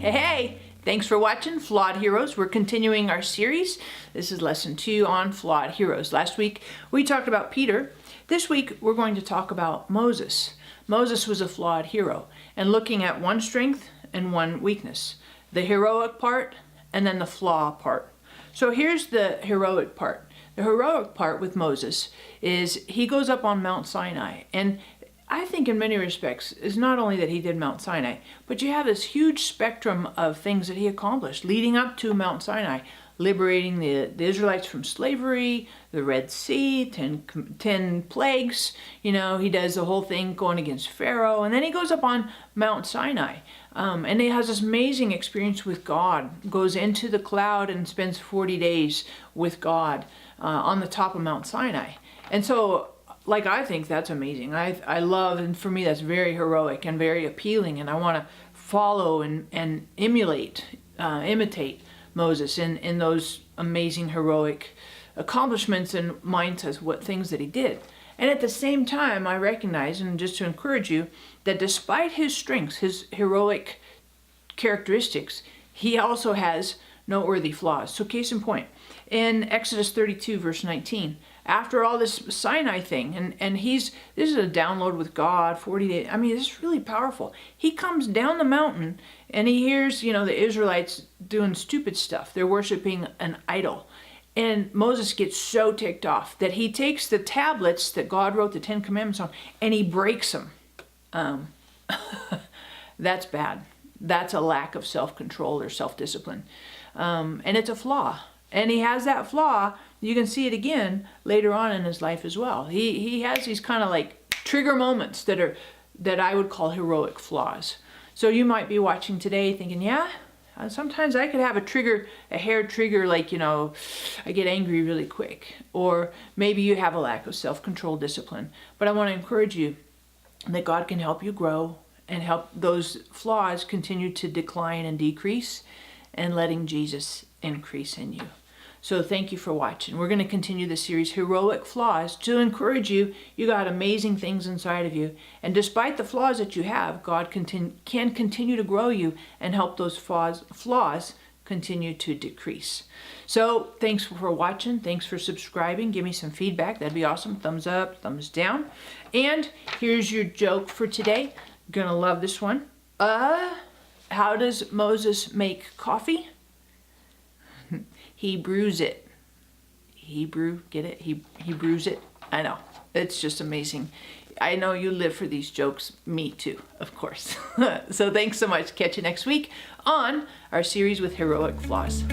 Hey, thanks for watching Flawed Heroes. We're continuing our series. This is lesson 2 on Flawed Heroes. Last week we talked about Peter. This week we're going to talk about Moses. Moses was a flawed hero, and looking at one strength and one weakness. The heroic part and then the flaw part. So here's the heroic part. The heroic part with Moses is he goes up on Mount Sinai, and I think in many respects is not only that he did Mount Sinai, but you have this huge spectrum of things that he accomplished leading up to Mount Sinai, liberating the Israelites from slavery, the Red Sea, 10 plagues. You know, he does the whole thing going against Pharaoh, and then he goes up on Mount Sinai, and he has this amazing experience with God, goes into the cloud and spends 40 days with God on the top of Mount Sinai. And so, like, I think that's amazing. I love, and for me that's very heroic and very appealing, and I want to follow and imitate Moses in those amazing heroic accomplishments and mindsets, what things that he did. And at the same time, I recognize, and just to encourage you, that despite his strengths, his heroic characteristics, he also has noteworthy flaws. So case in point, in Exodus 32 verse 19, after all this Sinai thing, and this is a download with God, 40 days, I mean, this is really powerful. He comes down the mountain and he hears, the Israelites doing stupid stuff. They're worshiping an idol. And Moses gets so ticked off that he takes the tablets that God wrote the 10 Commandments on and he breaks them. That's bad. That's a lack of self-control or self-discipline. And it's a flaw. And he has that flaw. You can see it again later on in his life as well. He has these kind of like trigger moments that I would call heroic flaws. So you might be watching today thinking, yeah, sometimes I could have a hair trigger, like, I get angry really quick. Or maybe you have a lack of self-control, discipline. But I want to encourage you that God can help you grow and help those flaws continue to decline and decrease, and letting Jesus increase in you. So thank you for watching. We're going to continue the series, Heroic Flaws, to encourage you. You got amazing things inside of you. And despite the flaws that you have, God can continue to grow you and help those flaws continue to decrease. So thanks for watching. Thanks for subscribing. Give me some feedback. That'd be awesome. Thumbs up, thumbs down. And here's your joke for today. You're going to love this one. How does Moses make coffee? He brews it. Get it? He brews it. I know. It's just amazing. I know you live for these jokes. Me too, of course. So thanks so much. Catch you next week on our series with Heroic Flaws.